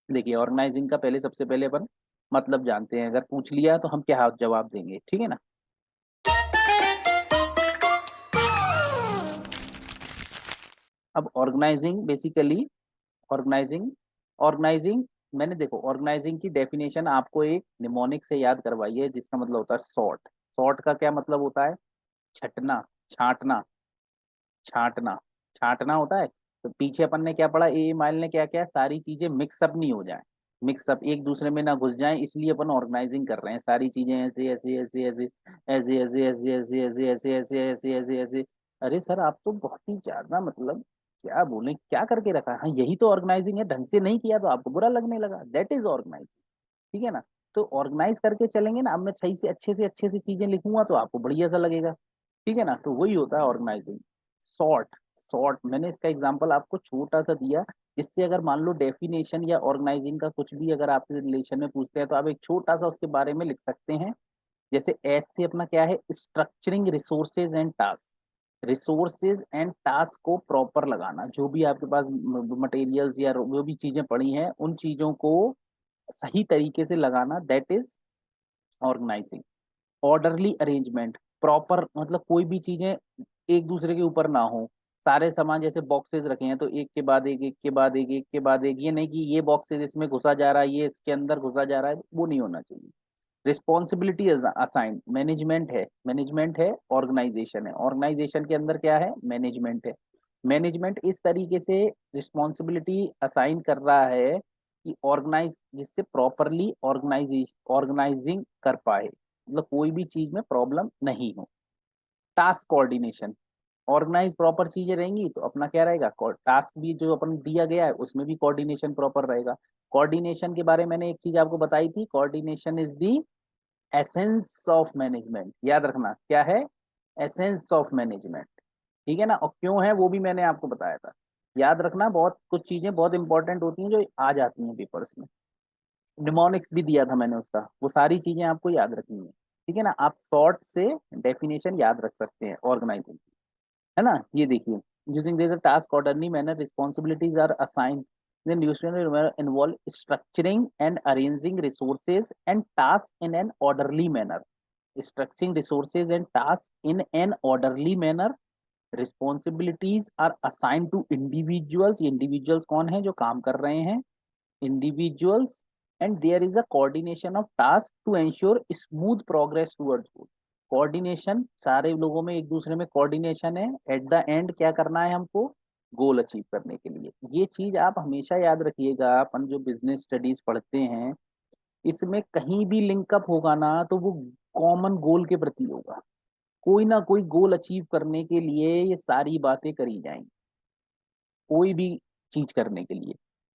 देखिए ऑर्गेनाइजिंग का पहले सबसे पहले अपन मतलब जानते हैं, अगर पूछ लिया तो हम क्या जवाब देंगे, ठीक है ना। अब ऑर्गेनाइजिंग बेसिकली, ऑर्गेनाइजिंग ऑर्गेनाइजिंग मैंने देखो ऑर्गेनाइजिंग की डेफिनेशन आपको एक निमोनिक से याद करवाई है, जिसका मतलब होता है सॉर्ट। सॉर्ट का क्या मतलब होता है? छटना, छांटना, छांटना, छांटना होता है। तो पीछे अपन ने क्या पढ़ा, ए माइल ने क्या क्या, सारी चीजें मिक्सअप नहीं हो जाए, मिक्सअप एक दूसरे में ना घुस जाएं, इसलिए अपन ऑर्गेनाइजिंग कर रहे हैं। सारी चीजें ऐसे ऐसे ऐसे ऐसे ऐसे ऐसे ऐसे ऐसे ऐसे ऐसे ऐसे ऐसे ऐसे ऐसे। अरे सर आप तो बहुत ही ज्यादा मतलब क्या बोले, क्या करके रखा है। हाँ यही तो ऑर्गेनाइजिंग है, ढंग से नहीं किया तो आपको बुरा लगने लगा, दैट इज ऑर्गेनाइजिंग, ठीक है ना। तो ऑर्गेनाइज करके चलेंगे ना, अब मैं सही से अच्छे से चीजें लिखूंगा तो आपको बढ़िया सा लगेगा, ठीक है ना। तो वही होता है ऑर्गेनाइजिंग। सॉर्ट, सॉर्ट मैंने इसका एग्जांपल आपको छोटा सा दिया, जिससे अगर मान लो डेफिनेशन या ऑर्गेनाइजिंग का कुछ भी अगर आपसे रिलेशन में पूछते हैं तो आप एक छोटा सा उसके बारे में लिख सकते हैं। जैसे एस से अपना क्या है, structuring resources and task. Resources and task को प्रॉपर लगाना, जो भी आपके पास मटेरियल्स या जो भी चीजें पड़ी हैं उन चीजों को सही तरीके से लगाना, that is organising. Orderly arrangement, proper मतलब कोई भी चीजें एक दूसरे के ऊपर ना हो। सारे सामान जैसे बॉक्सेस रखे हैं तो एक के बाद एक, एक के बाद एक, एक के बाद एक, ये नहीं कि ये बॉक्सेस इसमें घुसा जा रहा है, ये इसके अंदर घुसा जा रहा है, वो नहीं होना चाहिए। रिस्पॉन्सिबिलिटी असाइन, मैनेजमेंट है, मैनेजमेंट है, ऑर्गेनाइजेशन है, ऑर्गेनाइजेशन के अंदर क्या है, मैनेजमेंट है। मैनेजमेंट इस तरीके से रिस्पॉन्सिबिलिटी असाइन कर रहा है कि ऑर्गेनाइज, जिससे प्रॉपरली ऑर्गेनाइजिंग कर पाए, मतलब कोई भी चीज में प्रॉब्लम नहीं हो। टास्क कोऑर्डिनेशन, ऑर्गेनाइज प्रॉपर चीजें रहेंगी तो अपना क्या रहेगा, टास्क भी जो अपन दिया गया है उसमें भी कोऑर्डिनेशन प्रॉपर रहेगा। कोऑर्डिनेशन के बारे में मैंने एक चीज आपको बताई थी, coordination is the essence of management, याद रखना क्या है, एसेंस ऑफ मैनेजमेंट, ठीक है ना। और क्यों है वो भी मैंने आपको बताया था, याद रखना, बहुत कुछ चीजें बहुत इंपॉर्टेंट होती हैं जो आ जाती हैं पेपर्स में। निमोनिक्स भी दिया था मैंने उसका, वो सारी चीजें आपको याद रखनी है, ठीक है ना। आप शॉर्ट से डेफिनेशन याद रख सकते हैं ऑर्गेनाइजिंग, है ना। ये देखिए, using this task orderly manner responsibilities are assigned, then usually involve structuring and arranging resources and tasks in an orderly manner. Structuring resources and tasks in an orderly manner. Responsibilities are assigned to individuals, ये individuals कौन है जो काम कर रहे हैं, individuals, and there is a coordination of tasks to ensure smooth progress towards goal. Coordination, सारे लोगों में एक दूसरे में कोऑर्डिनेशन है, एट द एंड क्या करना है हमको, गोल अचीव करने के लिए। ये चीज आप हमेशा याद रखिएगा, अपन जो बिजनेस स्टडीज पढ़ते हैं इसमें कहीं भी लिंकअप होगा ना तो वो कॉमन गोल के प्रति होगा। कोई ना कोई गोल अचीव करने के लिए ये सारी बातें करी जाएंगी, कोई भी चीज करने के लिए,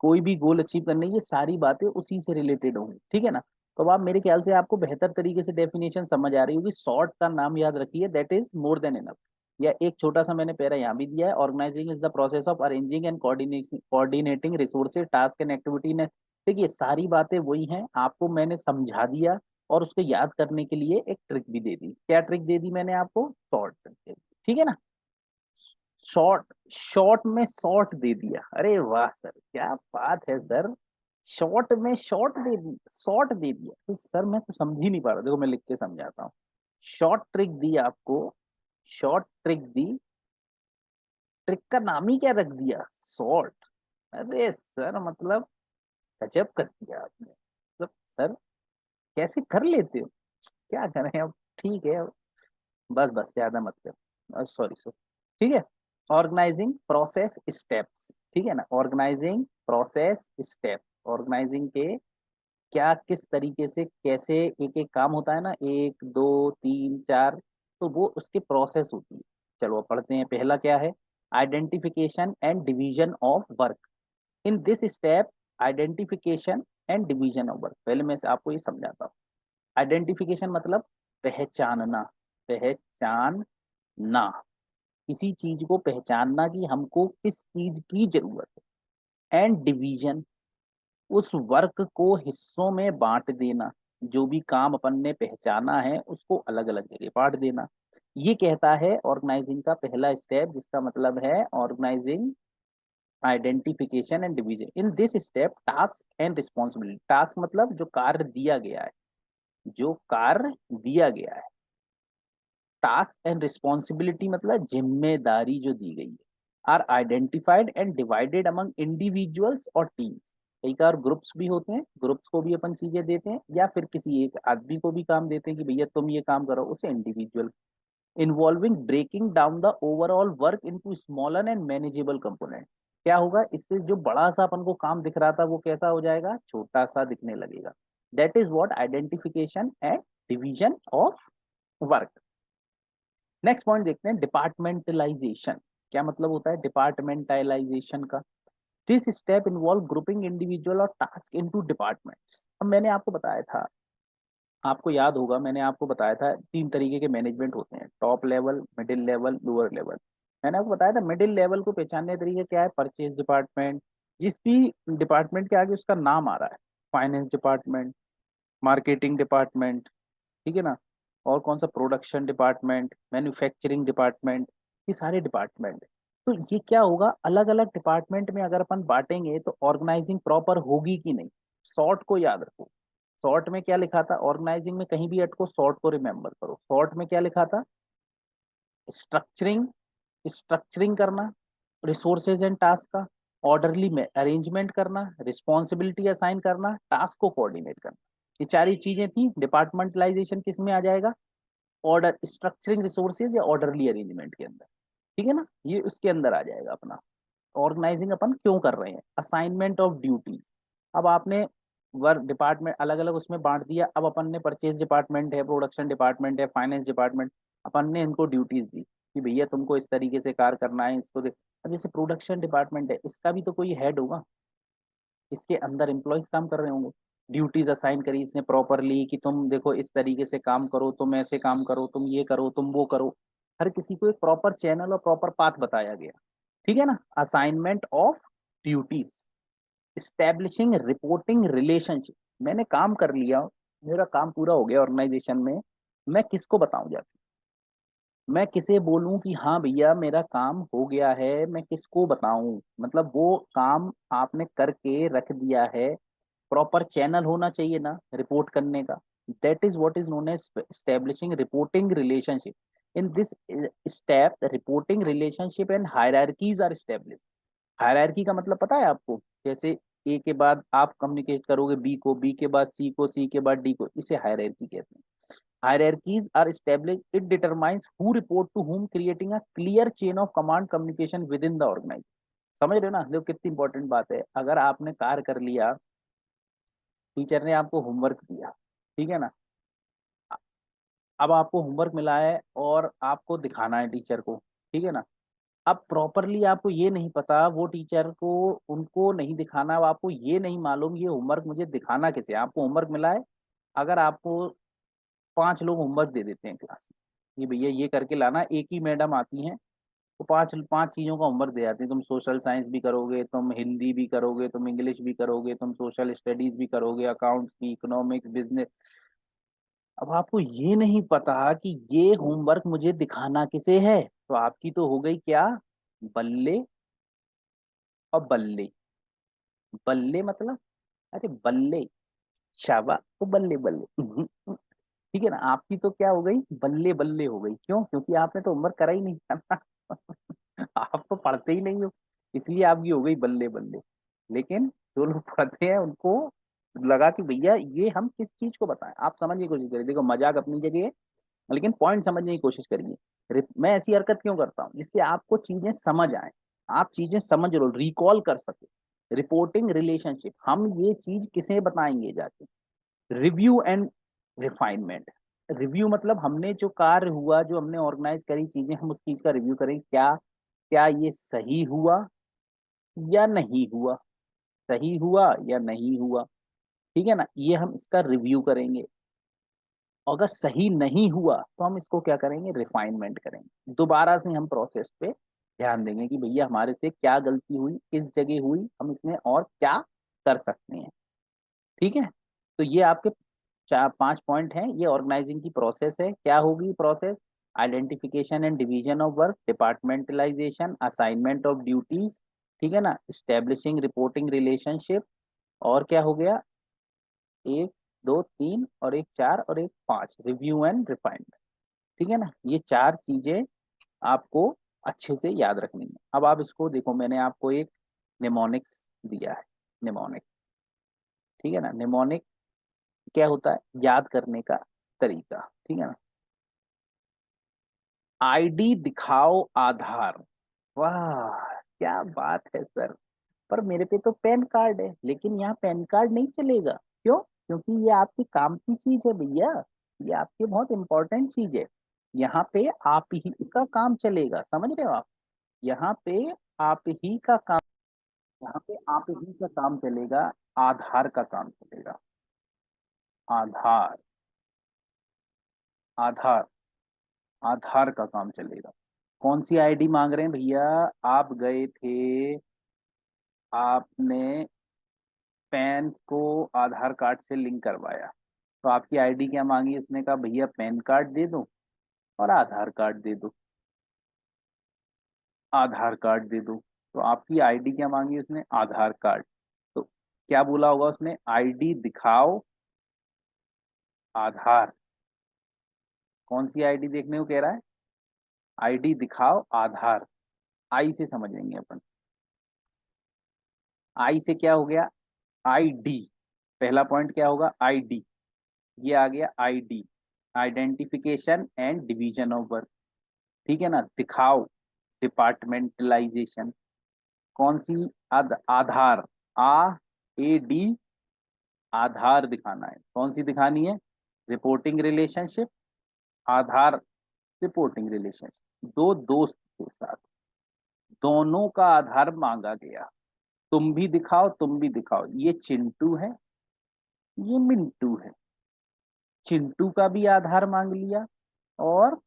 कोई भी गोल अचीव करने की ये सारी बातें उसी से रिलेटेड होंगी, ठीक है ना। तो अब आप मेरे ख्याल से आपको बेहतर तरीके से डेफिनेशन समझ आ रही होगी। शॉर्ट का नाम याद रखिए, that is more than enough. या एक छोटा सा मैंने पैरा यहाँ भी दिया है, organising is the process of arranging and coordinating resources task and activity ने। देखिए सारी बातें वही हैं, आपको मैंने समझा दिया और उसको याद करने के लिए एक ट्रिक भी दे दी। क्या ट्रिक दे दी मैंने आपको, शॉर्ट ट्रिक दे दी, ठीक है ना। शॉर्ट, शॉर्ट में शॉर्ट दे दिया, अरे वाह सर क्या बात है सर, शॉर्ट में शॉर्ट दे दी, शॉर्ट दे दिया। तो सर मैं तो समझ ही नहीं पा रहा, देखो मैं लिख के समझाता हूँ। शॉर्ट ट्रिक दी आपको, शॉर्ट ट्रिक दी, ट्रिक का नाम ही क्या रख दिया, शॉर्ट। अरे सर मतलब गजब कर दिया आपने, मतलब सर कैसे कर लेते हो, क्या करें अब, ठीक है अब, बस बस ज्यादा मत कर, सॉरी सर, ठीक है। ऑर्गेनाइजिंग प्रोसेस स्टेप्स, ठीक है ना, ऑर्गेनाइजिंग प्रोसेस स्टेप, ऑर्गेनाइजिंग के क्या किस तरीके से कैसे एक एक काम होता है ना, एक दो तीन चार, तो वो उसकी प्रोसेस होती है। चलो अब पढ़ते हैं, पहला क्या है, identification and division of work. In this step identification and division of work, पहले मैं से आपको ये समझाता हूँ। आइडेंटिफिकेशन मतलब पहचानना, पहचानना, किसी चीज को पहचानना कि हमको किस चीज की जरूरत है। एंड डिवीजन, उस वर्क को हिस्सों में बांट देना, जो भी काम अपन ने पहचाना है उसको अलग अलग जगह बांट देना। ये कहता है ऑर्गेनाइजिंग का पहला स्टेप, जिसका मतलब है organising identification and division. In this step task and responsibility, task मतलब जो कार्य दिया गया है, जो कार्य दिया गया है, टास्क एंड रिस्पॉन्सिबिलिटी मतलब जिम्मेदारी जो दी गई है, are identified and divided among individuals और टीम्स। कई बार ग्रुप्स भी होते हैं, ग्रुप्स को भी अपन चीजें देते हैं, या फिर किसी एक आदमी को भी काम देते हैं कि भैया तुम ये काम करो, उसे individual. Involving breaking down the overall work into smaller and manageable component. क्या होगा इससे, जो बड़ा सा अपन को काम दिख रहा था वो कैसा हो जाएगा, छोटा सा दिखने लगेगा। That is what identification and division of work. Next point देखते हैं, डिपार्टमेंटलाइजेशन। क्या मतलब होता है डिपार्टमेंटलाइजेशन का? This step involve grouping individual और टास्क इनटू डिपार्टमेंट्स। अब मैंने आपको बताया था, आपको याद होगा मैंने आपको बताया था 3 तरीके के मैनेजमेंट होते हैं, top level, middle level, lower level. मैंने आपको बताया था मिडिल लेवल को पहचानने का तरीका क्या है, परचेज डिपार्टमेंट, जिस भी डिपार्टमेंट के आगे उसका नाम आ रहा है, फाइनेंस डिपार्टमेंट, मार्केटिंग डिपार्टमेंट, ठीक है ना, और कौन सा, प्रोडक्शन डिपार्टमेंट, मैन्युफैक्चरिंग डिपार्टमेंट, ये सारे डिपार्टमेंट। तो ये क्या होगा, अलग अलग डिपार्टमेंट में अगर अपन बांटेंगे तो ऑर्गेनाइजिंग प्रॉपर होगी कि नहीं। शॉर्ट को याद रखो, शॉर्ट में क्या लिखा था, ऑर्गेनाइजिंग में कहीं भी अटको, शॉर्ट को रिमेंबर करो। शॉर्ट में क्या लिखा था, स्ट्रक्चरिंग, स्ट्रक्चरिंग करना रिसोर्सेज एंड टास्क का, ऑर्डरली में अरेंजमेंट करना, रिस्पॉन्सिबिलिटी असाइन करना, टास्क को कोऑर्डिनेट करना। ये 4 ही चीजें थी। डिपार्टमेंटलाइजेशन किस में आ जाएगा, ऑर्डर, स्ट्रक्चरिंग रिसोर्सेज या ऑर्डरली अरेंजमेंट के अंदर, ठीक है ना, ये उसके अंदर आ जाएगा अपना। ऑर्गेनाइजिंग अपन क्यों कर रहे हैं, असाइनमेंट ऑफ ड्यूटीज। अब आपने वर्क डिपार्टमेंट अलग अलग उसमें बांट दिया, अब अपन ने परचेज डिपार्टमेंट है, प्रोडक्शन डिपार्टमेंट है, फाइनेंस डिपार्टमेंट, अपन ने इनको ड्यूटीज दी कि भैया तुमको इस तरीके से कार्य करना है, इसको अब जैसे प्रोडक्शन डिपार्टमेंट है, इसका भी तो कोई हेड होगा, इसके अंदर एम्प्लॉयज काम कर रहे होंगे, ड्यूटीज असाइन करी इसने प्रॉपरली कि तुम देखो इस तरीके से काम करो, तुम ऐसे काम करो, तुम ये करो, तुम वो करो। हर किसी को एक प्रॉपर चैनल और प्रॉपर पाथ बताया गया, ठीक है ना। Assignment of duties, establishing reporting relationship. मैंने काम कर लिया, मेरा काम पूरा हो गया ऑर्गेनाइजेशन में, मैं किसको बताऊं जाके, मैं किसे बोलूं कि हाँ भैया मेरा काम हो गया है, मैं किसको बताऊं, मतलब वो काम आपने करके रख दिया है, प्रॉपर चैनल होना चाहिए ना रिपोर्ट करने का। That is what is known as establishing reporting relationship. In this step reporting relationship and hierarchies are establish. Hierarchy का मतलब पता है आपको, जैसे ए के बाद आप कम्युनिकेट करोगे बी को, बी के बाद सी को, सी के बाद डी को, इसे हायरार्की कहते हैं। Hierarchies are established. It determines who report to whom, creating a clear chain of command communication within the organization. समझ रहे हो ना, देखो कितनी इंपॉर्टेंट बात है। अगर आपने कार्य कर लिया, टीचर ने आपको होमवर्क दिया, ठीक है ना, अब आपको होमवर्क मिला है और आपको दिखाना है टीचर को, ठीक है ना। अब प्रॉपरली आपको ये नहीं पता, वो टीचर को उनको नहीं दिखाना, अब आपको ये नहीं मालूम ये होमवर्क मुझे दिखाना किसे, आपको होमवर्क मिला है, अगर आपको 5 लोग होमवर्क दे देते हैं क्लास में, ये भैया ये करके लाना, एक ही मैडम आती हैं तो पांच पांच चीजों का होमवर्क दे जाती है, तुम सोशल साइंस भी करोगे, तुम हिंदी भी करोगे, तुम इंग्लिश भी करोगे, तुम सोशल स्टडीज भी करोगे, अकाउंट्स भी, इकोनॉमिक्स, बिजनेस। अब आपको ये नहीं पता कि ये होमवर्क मुझे दिखाना किसे है, तो आपकी तो हो गई क्या, बल्ले और बल्ले। बल्ले मतलब, अरे बल्ले, शाबा तो बल्ले बल्ले ठीक है ना, आपकी तो क्या हो गई, बल्ले बल्ले हो गई। क्यों, क्योंकि आपने तो होमवर्क करा ही नहीं था आप तो पढ़ते ही नहीं हो, इसलिए आपकी हो गई बल्ले बल्ले। लेकिन जो लोग पढ़ते हैं उनको लगा कि भैया ये हम किस चीज को बताएं, आप समझने की कोशिश करिए, देखो मजाक अपनी जगह है, लेकिन पॉइंट समझने की कोशिश करिए। मैं ऐसी हरकत क्यों करता हूँ, जिससे आपको चीजें समझ आए, आप चीजें समझ लो, रिकॉल कर सके। रिपोर्टिंग रिलेशनशिप, हम ये चीज किसे बताएंगे जाके, रिव्यू एंड रिफाइनमेंट। रिव्यू मतलब हमने जो कार्य हुआ, जो हमने ऑर्गेनाइज करी चीजें, हम उस चीज का रिव्यू करें, क्या क्या ये सही हुआ या नहीं हुआ, सही हुआ या नहीं हुआ, ठीक है ना, ये हम इसका रिव्यू करेंगे। अगर सही नहीं हुआ तो हम इसको क्या करेंगे, रिफाइनमेंट करेंगे, दोबारा से हम प्रोसेस पे ध्यान देंगे कि भैया हमारे से क्या गलती हुई, किस जगह हुई, हम इसमें और क्या कर सकते हैं, ठीक है। तो ये आपके 4 5 पॉइंट हैं, ये ऑर्गेनाइजिंग की प्रोसेस है। क्या होगी process, identification and division of work, departmentalization, assignment of duties, ठीक है ना, स्टैब्लिशिंग रिपोर्टिंग रिलेशनशिप, और क्या हो गया, 1 2 3 और एक 4 और एक 5, रिव्यू एंड रिफाइनमेंट। ठीक है ना, ये 4 चीजें आपको अच्छे से याद रखनी है। अब आप इसको देखो, मैंने आपको एक निमोनिक्स दिया है, निमोनिक, ठीक है ना, निमोनिक क्या होता है, याद करने का तरीका, ठीक है ना। आईडी दिखाओ आधार, वाह क्या बात है सर, पर मेरे पे तो पैन कार्ड है, लेकिन यहाँ पैन कार्ड नहीं चलेगा, क्यों, क्योंकि ये आपके काम की चीज है भैया, ये आपके बहुत इंपॉर्टेंट चीज है। यहाँ पे आप ही का काम चलेगा, समझ रहे हो आप, यहाँ पे आप ही का काम, यहाँ पे आप ही का काम चलेगा, आधार का काम चलेगा, आधार, आधार, आधार का काम चलेगा। कौन सी आईडी मांग रहे हैं भैया, आप गए थे, आपने पैन को आधार कार्ड से लिंक करवाया, तो आपकी आईडी क्या मांगी, उसने कहा भैया पैन कार्ड दे दो और आधार कार्ड दे दो, आधार कार्ड दे दो, तो आपकी आईडी क्या मांगी उसने, आधार कार्ड। तो क्या बोला होगा उसने, आईडी दिखाओ आधार, कौन सी आईडी देखने को कह रहा है, आईडी दिखाओ आधार, आई से समझेंगे अपन, आई से क्या हो गया, आईडी, पहला पॉइंट क्या होगा, आईडी, ये आ गया ID, identification and division of work, ठीक है ना, दिखाओ डिपार्टमेंटलाइजेशन, कौन सी, आधार, आ ए डी, आधार दिखाना है, कौन सी दिखानी है, रिपोर्टिंग रिलेशनशिप, आधार रिपोर्टिंग रिलेशनशिप, दो दोस्त के साथ, दोनों का आधार मांगा गया, तुम भी दिखाओ तुम भी दिखाओ, ये चिंटू है ये मिंटू है, चिंटू का भी आधार मांग लिया और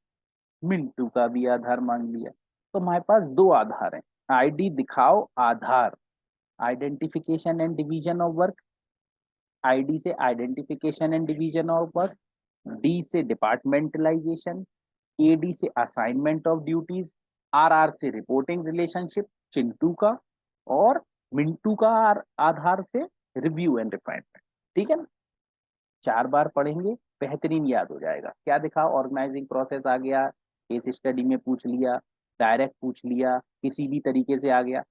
मिंटू का भी आधार मांग लिया, तो हमारे पास दो आधार हैं, आईडी दिखाओ Aadhaar, identification and division of work, ID से identification and division of work, D से डिपार्टमेंटलाइजेशन, एडी से असाइनमेंट ऑफ ड्यूटीज, आरआर से रिपोर्टिंग रिलेशनशिप चिंटू का, और मिंटू का आधार से रिव्यू एंड रिफाइनमेंट, ठीक है ना, 4 बार पढ़ेंगे, बेहतरीन याद हो जाएगा। क्या दिखा, ऑर्गेनाइजिंग प्रोसेस आ गया, केस स्टडी में पूछ लिया, डायरेक्ट पूछ लिया, किसी भी तरीके से आ गया,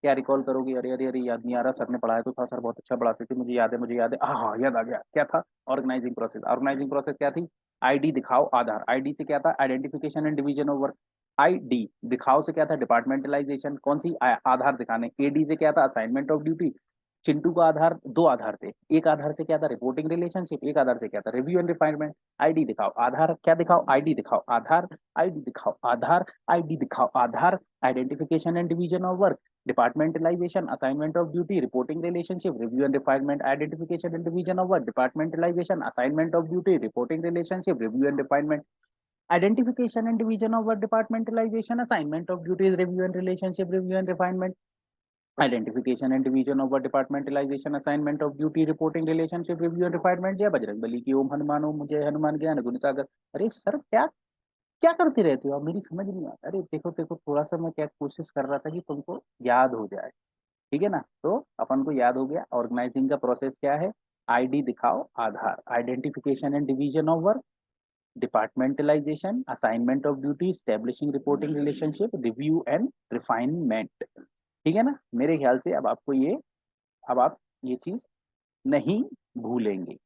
क्या रिकॉल करोगे, अरे अरे अरे याद नहीं आ रहा, सर ने पढ़ाया तो था, सर बहुत अच्छा पढ़ाते थे, मुझे याद है मुझे याद है, हाँ हाँ याद आ गया, क्या था, ऑर्गेनाइजिंग प्रोसेस, ऑर्गेनाइजिंग प्रोसेस क्या थी, आईडी दिखाओ आधार, आईडी से क्या था, identification and division of work, ID दिखाओ से क्या था, डिपार्टमेंटलाइजेशन, कौन सी, आधार दिखाने, एडी से क्या था, असाइनमेंट ऑफ ड्यूटी, चिंटू का आधार, दो आधार थे, एक आधार से क्या था, रिपोर्टिंग रिलेशनशिप, एक आधार से क्या था, रिव्यू एंड रिफाइनमेंट, आईडी दिखाओ आधार, क्या दिखाओ, आईडी दिखाओ आधार, आईडी दिखाओ आधार, आईडी दिखाओ Aadhaar, identification and division of work, departmentalization, assignment of duty, reporting relationship, review and refinement, identification and division of work, departmentalization, assignment of duty, reporting relationship, review and refinement, identification and division of work, departmentalization, assignment of duties, review and relationship, review and refinement, identification and division of work, departmentalization, assignment of duty, reporting relationship, review and refinement। जय बजरंग बली की, ओम हनुमान, ओम जय हनुमान ज्ञान गुण सागर। अरे sir क्या क्या करते रहते हो आप, मेरी समझ नहीं आता, अरे देखो देखो, थोड़ा सा मैं क्या कोशिश कर रहा था कि तुमको याद हो जाए, ठीक है ना, तो अपन को याद हो गया, ऑर्गेनाइजिंग का प्रोसेस क्या है, आईडी दिखाओ Aadhaar, identification and division of work, departmentalization, assignment of duty, establishing reporting relationship, review and refinement, ठीक है ना, मेरे ख्याल से अब आपको ये, अब आप ये चीज नहीं भूलेंगे।